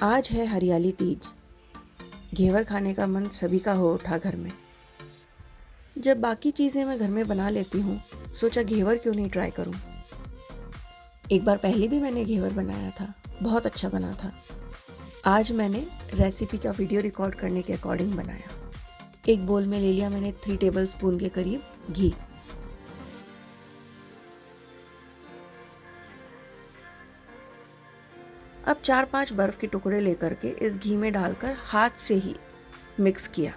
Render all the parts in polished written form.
आज है हरियाली तीज। घेवर खाने का मन सभी का हो उठा घर में। जब बाकी चीज़ें मैं घर में बना लेती हूँ, सोचा घेवर क्यों नहीं ट्राई करूँ। एक बार पहले भी मैंने घेवर बनाया था, बहुत अच्छा बना था। आज मैंने रेसिपी का वीडियो रिकॉर्ड करने के अकॉर्डिंग बनाया। एक बोल में ले लिया मैंने 3 टेबल स्पून के करीब घी। अब 4-5 बर्फ़ के टुकड़े लेकर के इस घी में डालकर हाथ से ही मिक्स किया।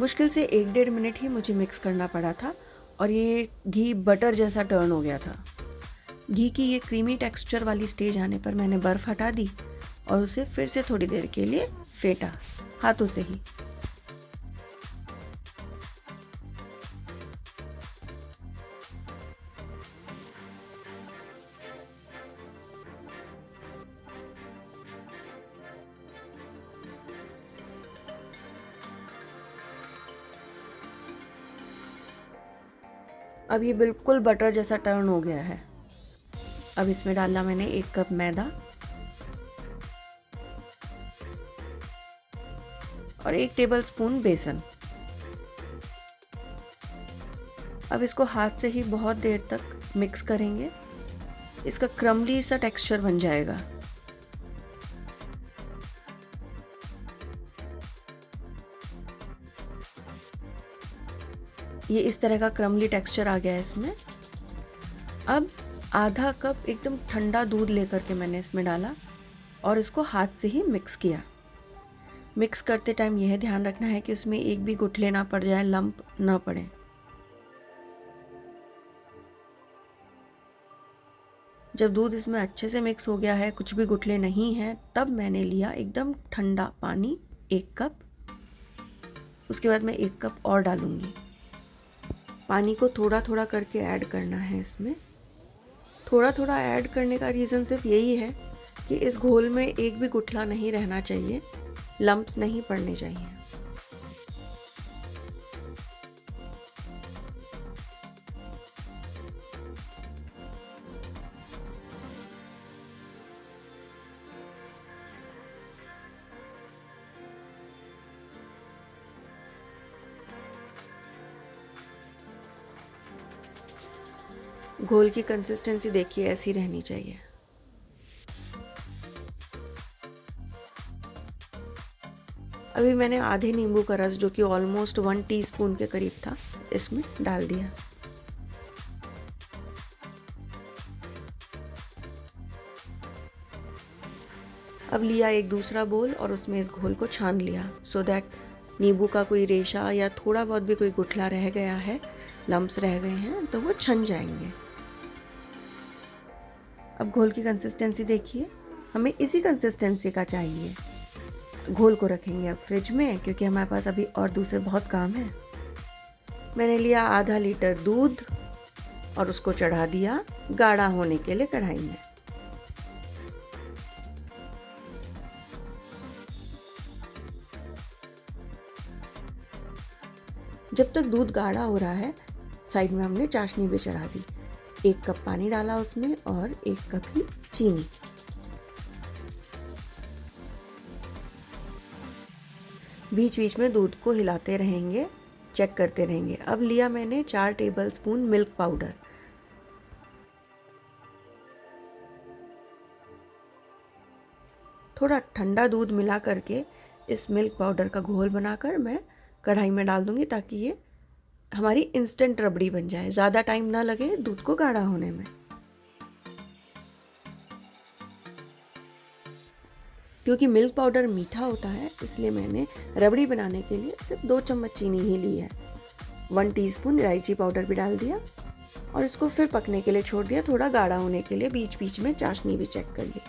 मुश्किल से 1-1.5 मिनट ही मुझे मिक्स करना पड़ा था और ये घी बटर जैसा टर्न हो गया था। घी की ये क्रीमी टेक्सचर वाली स्टेज आने पर मैंने बर्फ़ हटा दी और उसे फिर से थोड़ी देर के लिए फेंटा हाथों से ही। अब ये बिल्कुल बटर जैसा टर्न हो गया है। अब इसमें डाला मैंने 1 कप मैदा और 1 टेबल स्पून बेसन। अब इसको हाथ से ही बहुत देर तक मिक्स करेंगे। इसका क्रम्बली सा टेक्सचर बन जाएगा। ये इस तरह का क्रम्बली टेक्सचर आ गया है इसमें। अब आधा कप एकदम ठंडा दूध लेकर के मैंने इसमें डाला और इसको हाथ से ही मिक्स किया। मिक्स करते टाइम यह ध्यान रखना है कि उसमें एक भी गुठले ना पड़ जाए, लंप ना पड़े। जब दूध इसमें अच्छे से मिक्स हो गया है, कुछ भी गुठले नहीं हैं, तब मैंने लिया एकदम ठंडा पानी 1 कप। उसके बाद मैं 1 कप और डालूंगी। पानी को थोड़ा थोड़ा करके ऐड करना है इसमें। थोड़ा थोड़ा ऐड करने का रीज़न सिर्फ यही है कि इस घोल में एक भी गुठला नहीं रहना चाहिए, लम्प्स नहीं पड़ने चाहिए। घोल की कंसिस्टेंसी देखिए, ऐसी रहनी चाहिए। अभी मैंने आधे नींबू का रस, जो कि ऑलमोस्ट 1 टीस्पून के करीब था, इसमें डाल दिया। अब लिया एक दूसरा बोल और उसमें इस घोल को छान लिया, सो दैट नींबू का कोई रेशा या थोड़ा बहुत भी कोई गुठला रह गया है, लम्प्स रह गए हैं, तो वो छन जाएंगे। अब घोल की कंसिस्टेंसी देखिए, हमें इसी कंसिस्टेंसी का चाहिए। घोल को रखेंगे अब फ्रिज में, क्योंकि हमारे पास अभी और दूसरे बहुत काम है। मैंने लिया आधा लीटर दूध और उसको चढ़ा दिया गाढ़ा होने के लिए कढ़ाई में। जब तक दूध गाढ़ा हो रहा है, साइड में हमने चाशनी भी चढ़ा दी। 1 कप पानी डाला उसमें और 1 कप ही चीनी। बीच बीच में दूध को हिलाते रहेंगे, चेक करते रहेंगे। अब लिया मैंने 4 टेबल स्पून मिल्क पाउडर। थोड़ा ठंडा दूध मिला करके इस मिल्क पाउडर का घोल बनाकर मैं कढ़ाई में डाल दूंगी, ताकि ये हमारी इंस्टेंट रबड़ी बन जाए, ज़्यादा टाइम ना लगे दूध को गाढ़ा होने में। क्योंकि मिल्क पाउडर मीठा होता है, इसलिए मैंने रबड़ी बनाने के लिए सिर्फ 2 चम्मच चीनी ही ली है। 1 टीस्पून इलायची पाउडर भी डाल दिया और इसको फिर पकने के लिए छोड़ दिया, थोड़ा गाढ़ा होने के लिए। बीच बीच में चाशनी भी चेक कर ली।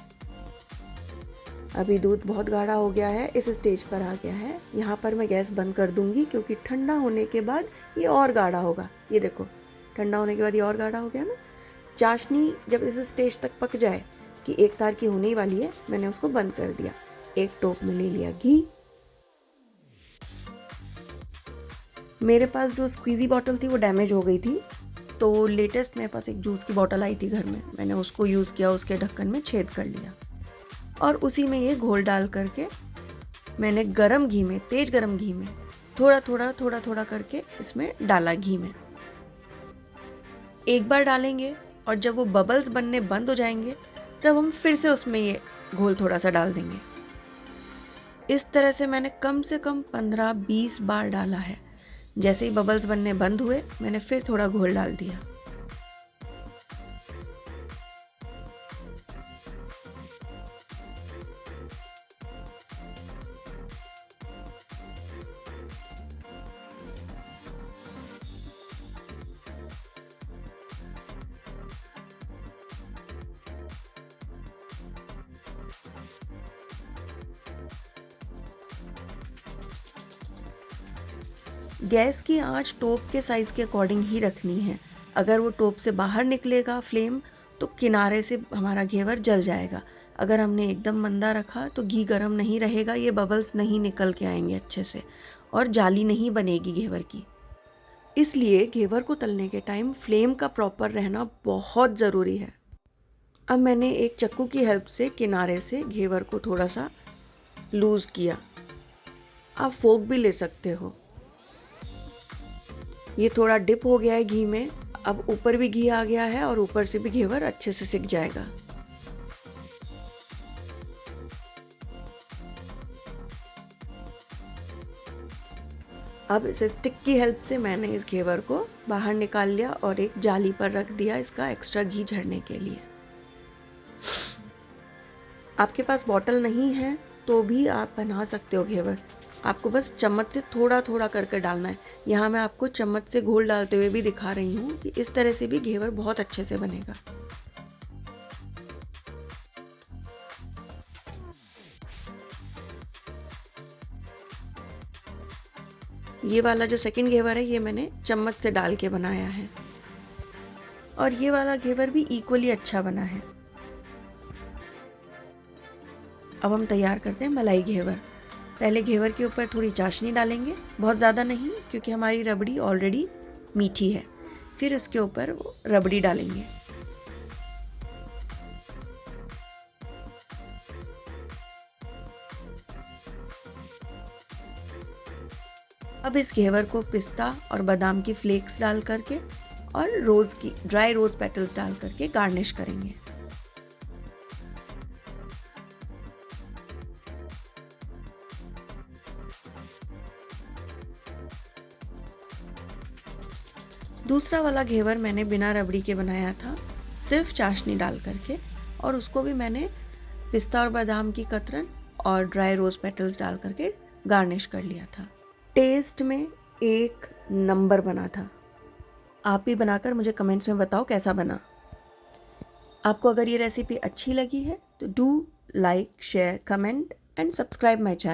अभी दूध बहुत गाढ़ा हो गया है, इस स्टेज पर आ गया है। यहाँ पर मैं गैस बंद कर दूंगी, क्योंकि ठंडा होने के बाद ये और गाढ़ा होगा। ये देखो, ठंडा होने के बाद ये और गाढ़ा हो गया ना। चाशनी जब इस स्टेज तक पक जाए कि एक तार की होने ही वाली है, मैंने उसको बंद कर दिया। एक टोप में ले लिया घी। मेरे पास जो स्क्वीज़ी बॉटल थी वो डैमेज हो गई थी, तो लेटेस्ट मेरे पास एक जूस की बॉटल आई थी घर में, मैंने उसको यूज़ किया, उसके ढक्कन में छेद कर लिया। और उसी में ये घोल डाल करके मैंने गरम घी में, तेज गरम घी में थोड़ा थोड़ा करके इसमें डाला घी में। एक बार डालेंगे और जब वो बबल्स बनने बंद हो जाएंगे तब हम फिर से उसमें ये घोल थोड़ा सा डाल देंगे। इस तरह से मैंने कम से कम 15-20 बार डाला है। जैसे ही बबल्स बनने बंद हुए मैंने फिर थोड़ा घोल डाल दिया। गैस की आंच टोप के साइज़ के अकॉर्डिंग ही रखनी है। अगर वो टोप से बाहर निकलेगा फ्लेम तो किनारे से हमारा घेवर जल जाएगा। अगर हमने एकदम मंदा रखा तो घी गर्म नहीं रहेगा, ये बबल्स नहीं निकल के आएंगे अच्छे से और जाली नहीं बनेगी घेवर की। इसलिए घेवर को तलने के टाइम फ्लेम का प्रॉपर रहना बहुत ज़रूरी है। अब मैंने एक चाकू की हेल्प से किनारे से घेवर को थोड़ा सा लूज़ किया। आप फोक भी ले सकते हो। ये थोड़ा डिप हो गया है घी में। अब ऊपर भी घी आ गया है और ऊपर से भी घेवर अच्छे से सिक जाएगा। अब इस स्टिक की हेल्प से मैंने इस घेवर को बाहर निकाल लिया और एक जाली पर रख दिया इसका एक्स्ट्रा घी झड़ने के लिए। आपके पास बॉटल नहीं है तो भी आप बना सकते हो घेवर। आपको बस चम्मच से थोड़ा थोड़ा करके डालना है। यहाँ मैं आपको चम्मच से घोल डालते हुए भी दिखा रही हूँ कि इस तरह से भी घेवर बहुत अच्छे से बनेगा। ये वाला जो सेकंड घेवर है ये मैंने चम्मच से डाल के बनाया है और ये वाला घेवर भी इक्वली अच्छा बना है। अब हम तैयार करते हैं मलाई घेवर। पहले घेवर के ऊपर थोड़ी चाशनी डालेंगे, बहुत ज़्यादा नहीं क्योंकि हमारी रबड़ी ऑलरेडी मीठी है। फिर इसके ऊपर वो रबड़ी डालेंगे। अब इस घेवर को पिस्ता और बादाम की फ्लेक्स डाल करके और ड्राई रोज़ पेटल्स डाल करके गार्निश करेंगे। दूसरा वाला घेवर मैंने बिना रबड़ी के बनाया था, सिर्फ चाशनी डाल करके, और उसको भी मैंने पिस्ता और बादाम की कतरन और ड्राई रोज़ पेटल्स डाल करके गार्निश कर लिया था। टेस्ट में एक नंबर बना था। आप भी बनाकर मुझे कमेंट्स में बताओ कैसा बना। आपको अगर ये रेसिपी अच्छी लगी है तो do like, share, comment and subscribe my channel.